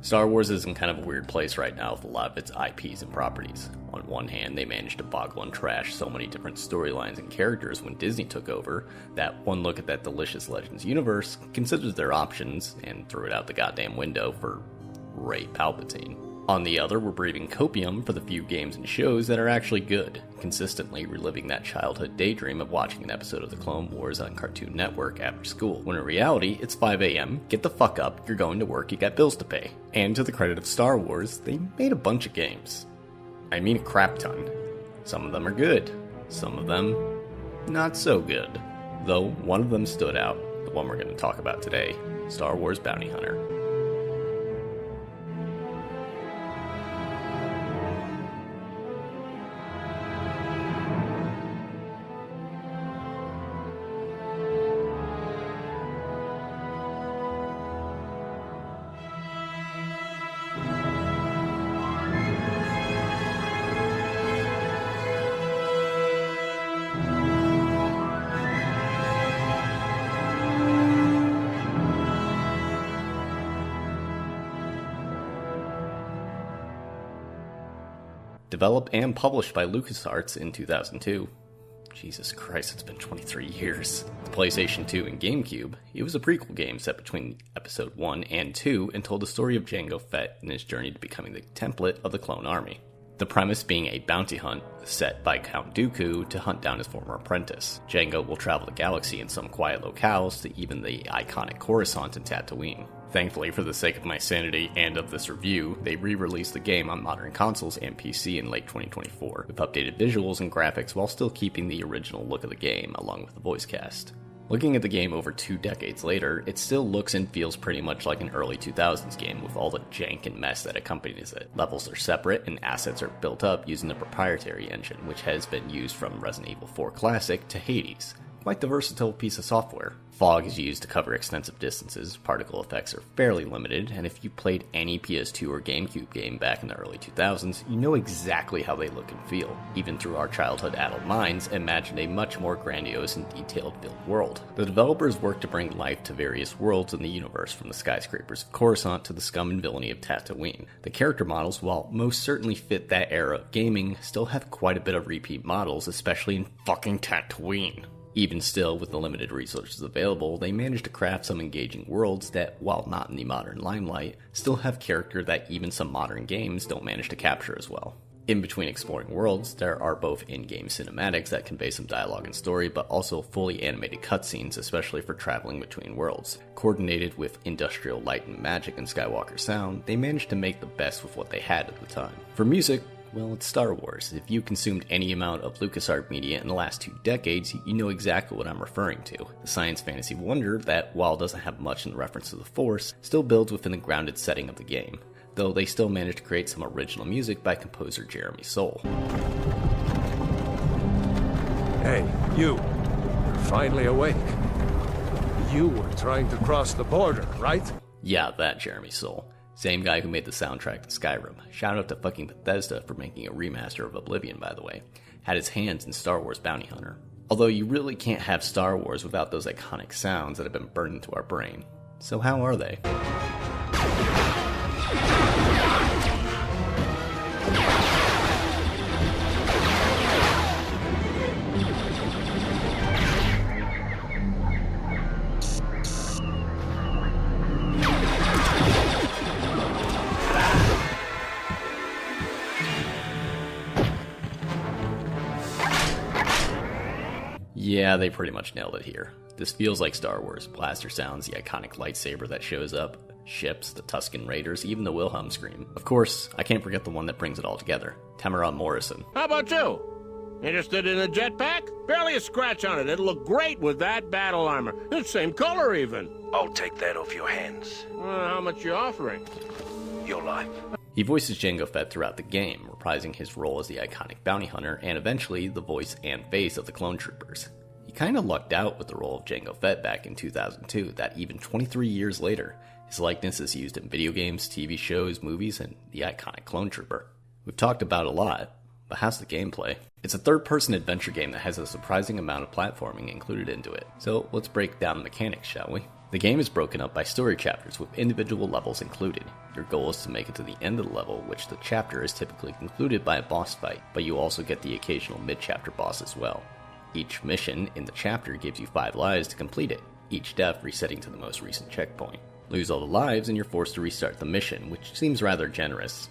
Star Wars is in kind of a weird place right now with a lot of its IPs and properties. On one hand, they managed to boggle and trash so many different storylines and characters when Disney took over that one look at that delicious Legends universe considers their options and threw it out the goddamn window for Rey Palpatine. On the other, we're breathing copium for the few games and shows that are actually good, consistently reliving that childhood daydream of watching an episode of the Clone Wars on Cartoon Network after school, when in reality, it's 5 a.m., get the fuck up, you're going to work, you got bills to pay. And to the credit of Star Wars, they made a bunch of games. I mean a crap ton. Some of them are good, some of them not so good. Though, one of them stood out, the one we're going to talk about today, Star Wars Bounty Hunter. Developed and published by LucasArts in 2002. Jesus Christ, it's been 23 years. The PlayStation 2 and GameCube, it was a prequel game set between Episode 1 and 2 and told the story of Jango Fett and his journey to becoming the template of the Clone Army. The premise being a bounty hunt set by Count Dooku to hunt down his former apprentice. Jango will travel the galaxy in some quiet locales to even the iconic Coruscant and Tatooine. Thankfully, for the sake of my sanity and of this review, they re-released the game on modern consoles and PC in late 2024, with updated visuals and graphics while still keeping the original look of the game, along with the voice cast. Looking at the game over 2 decades later, it still looks and feels pretty much like an early 2000s game with all the jank and mess that accompanies it. Levels are separate and assets are built up using the proprietary engine, which has been used from Resident Evil 4 Classic to Hades. Quite the versatile piece of software. Fog is used to cover extensive distances, particle effects are fairly limited, and if you played any PS2 or GameCube game back in the early 2000s, you know exactly how they look and feel. Even through our childhood adult minds, imagined a much more grandiose and detailed built world. The developers worked to bring life to various worlds in the universe, from the skyscrapers of Coruscant to the scum and villainy of Tatooine. The character models, while most certainly fit that era of gaming, still have quite a bit of repeat models, especially in fucking Tatooine. Even still, with the limited resources available, they managed to craft some engaging worlds that, while not in the modern limelight, still have character that even some modern games don't manage to capture as well. In between exploring worlds, there are both in-game cinematics that convey some dialogue and story, but also fully animated cutscenes, especially for traveling between worlds. Coordinated with industrial light and magic and Skywalker sound, they managed to make the best with what they had at the time. For music, well, it's Star Wars. If you consumed any amount of LucasArts media in the last 2 decades, you know exactly what I'm referring to. The science fantasy wonder that, while it doesn't have much in reference to the Force, still builds within the grounded setting of the game, though they still managed to create some original music by composer Jeremy Soule. Hey, you're finally awake. You were trying to cross the border, right? Yeah, that Jeremy Soule. Same guy who made the soundtrack to Skyrim. Shout out to fucking Bethesda for making a remaster of Oblivion, by the way. Had his hands in Star Wars Bounty Hunter. Although you really can't have Star Wars without those iconic sounds that have been burned into our brain. So how are they? Yeah, they pretty much nailed it here. This feels like Star Wars. Blaster sounds, the iconic lightsaber that shows up, ships, the Tusken Raiders, even the Wilhelm scream. Of course, I can't forget the one that brings it all together, Tamara Morrison. How about you? Interested in a jetpack? Barely a scratch on it. It'll look great with that battle armor. The same color even. I'll take that off your hands. How much you offering? Your life. He voices Jango Fett throughout the game, reprising his role as the iconic bounty hunter and eventually the voice and face of the clone troopers. He kinda lucked out with the role of Jango Fett back in 2002 that even 23 years later, his likeness is used in video games, TV shows, movies, and the iconic clone trooper. We've talked about a lot, But how's the gameplay? It's a third-person adventure game that has a surprising amount of platforming included into it. So let's break down the mechanics, shall we? The game is broken up by story chapters with individual levels included. Your goal is to make it to the end of the level, which the chapter is typically concluded by a boss fight, but you also get the occasional mid-chapter boss as well. Each mission in the chapter gives you 5 lives to complete it, each death resetting to the most recent checkpoint. Lose all the lives and you're forced to restart the mission, which seems rather generous.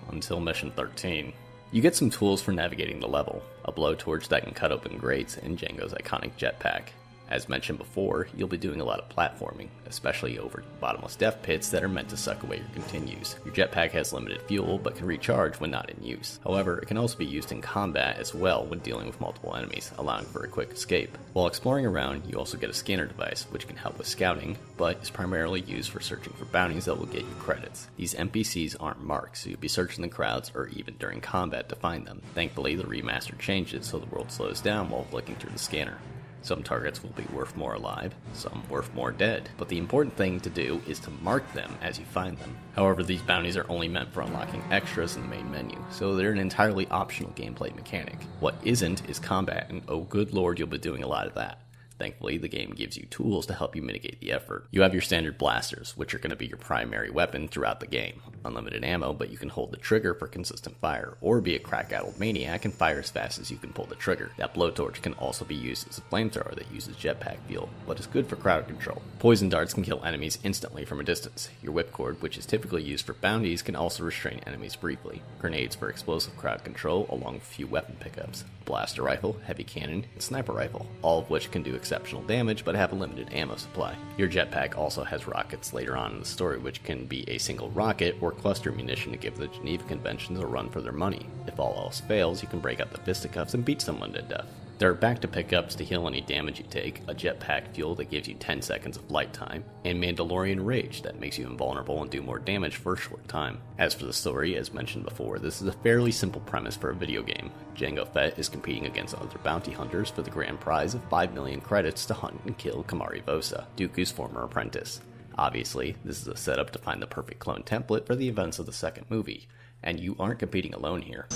Until mission 13. You get some tools for navigating the level, a blowtorch that can cut open grates, and Django's iconic jetpack. As mentioned before, you'll be doing a lot of platforming, especially over bottomless death pits that are meant to suck away your continues. Your jetpack has limited fuel, but can recharge when not in use. However, it can also be used in combat as well when dealing with multiple enemies, allowing for a quick escape. While exploring around, you also get a scanner device, which can help with scouting, but is primarily used for searching for bounties that will get you credits. These NPCs aren't marked, so you'll be searching the crowds or even during combat to find them. Thankfully, the remaster changed it so the world slows down while flicking through the scanner. Some targets will be worth more alive, some worth more dead, but the important thing to do is to mark them as you find them. However, these bounties are only meant for unlocking extras in the main menu, so they're an entirely optional gameplay mechanic. What isn't is combat, and oh good lord, you'll be doing a lot of that. Thankfully, the game gives you tools to help you mitigate the effort. You have your standard blasters, which are going to be your primary weapon throughout the game. Unlimited ammo, but you can hold the trigger for consistent fire, or be a crack-addled maniac and fire as fast as you can pull the trigger. That blowtorch can also be used as a flamethrower that uses jetpack fuel, but is good for crowd control. Poison darts can kill enemies instantly from a distance. Your whipcord, which is typically used for bounties, can also restrain enemies briefly. Grenades for explosive crowd control, along with a few weapon pickups. Blaster rifle, heavy cannon, and sniper rifle, all of which can do exceptional damage but have a limited ammo supply. Your jetpack also has rockets later on in the story, which can be a single rocket or cluster munition to give the Geneva Conventions a run for their money. If all else fails, you can break out the fisticuffs and beat someone to death. There are back-to pickups to heal any damage you take, a jetpack fuel that gives you 10 seconds of flight time, and Mandalorian Rage that makes you invulnerable and do more damage for a short time. As for the story, as mentioned before, this is a fairly simple premise for a video game. Jango Fett is competing against other bounty hunters for the grand prize of 5 million credits to hunt and kill Kamari Vosa, Dooku's former apprentice. Obviously, this is a setup to find the perfect clone template for the events of the second movie, and you aren't competing alone here.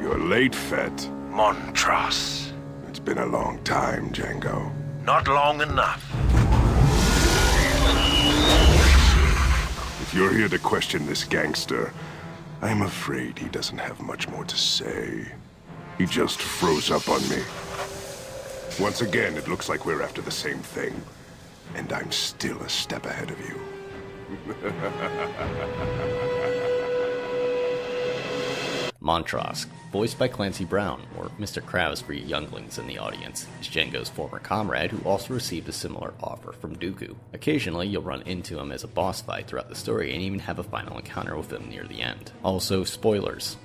You're late, Fett. Montross. It's been a long time, Django. Not long enough. If you're here to question this gangster, I'm afraid he doesn't have much more to say. He just froze up on me. Once again, it looks like we're after the same thing. And I'm still a step ahead of you. Montross, voiced by Clancy Brown, or Mr. Krabs for you younglings in the audience, is Django's former comrade who also received a similar offer from Dooku. Occasionally, you'll run into him as a boss fight throughout the story and even have a final encounter with him near the end. Also, spoilers.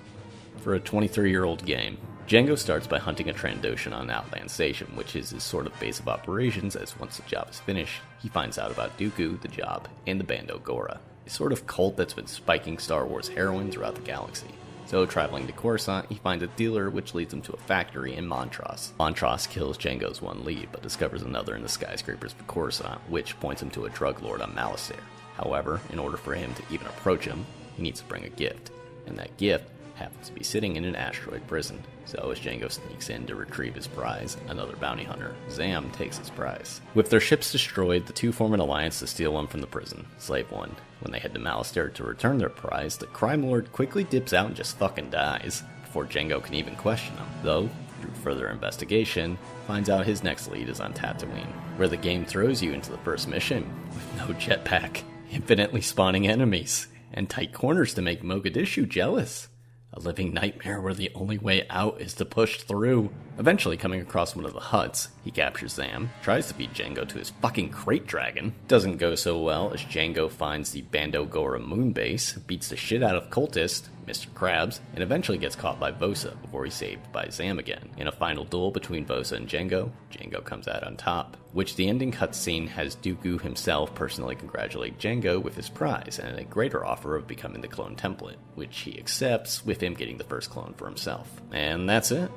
For a 23-year-old game, Django starts by hunting a Trandoshan on Outland Station, which is his sort of base of operations, as once the job is finished, he finds out about Dooku, the job, and the Bando Gora, a sort of cult that's been spiking Star Wars heroin throughout the galaxy. So, traveling to Coruscant, he finds a dealer which leads him to a factory in Montross. Montross kills Django's one lead, but discovers another in the skyscrapers of Coruscant, which points him to a drug lord on Malastare. However, in order for him to even approach him, he needs to bring a gift, and that gift happens to be sitting in an asteroid prison. So as Django sneaks in to retrieve his prize, another bounty hunter, Zam, takes his prize. With their ships destroyed, the two form an alliance to steal one from the prison, Slave One. When they head to Malastare to return their prize, the crime lord quickly dips out and just fucking dies, before Django can even question him. Though, through further investigation, finds out his next lead is on Tatooine, where the game throws you into the first mission with no jetpack, infinitely spawning enemies, and tight corners to make Mogadishu jealous. A living nightmare where the only way out is to push through. Eventually coming across one of the huts, he captures Zam, tries to beat Django to his fucking crate dragon. Doesn't go so well as Django finds the Bando Gora moon base, beats the shit out of cultist, Mr. Krabs, and eventually gets caught by Vosa before he's saved by Zam again. In a final duel between Vosa and Django, Django comes out on top, which the ending cutscene has Dooku himself personally congratulate Django with his prize and a greater offer of becoming the clone template, which he accepts with him getting the first clone for himself. And that's it.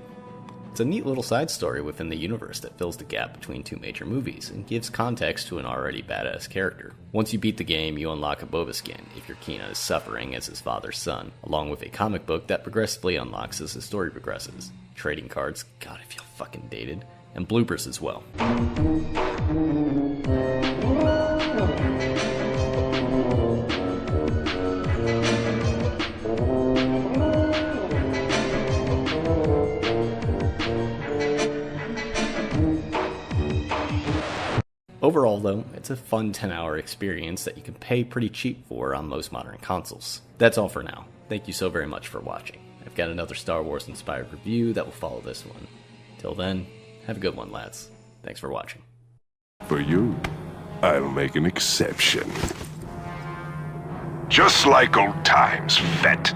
It's a neat little side story within the universe that fills the gap between two major movies and gives context to an already badass character. Once you beat the game, you unlock a Boba skin if your Kina is suffering as his father's son, along with a comic book that progressively unlocks as the story progresses. Trading cards, god I feel fucking dated, and bloopers as well. Overall though, it's a fun 10-hour experience that you can pay pretty cheap for on most modern consoles. That's all for now. Thank you so very much for watching. I've got another Star Wars inspired review that will follow this one. Till then, have a good one, lads. Thanks for watching. For you, I'll make an exception. Just like old times, vet.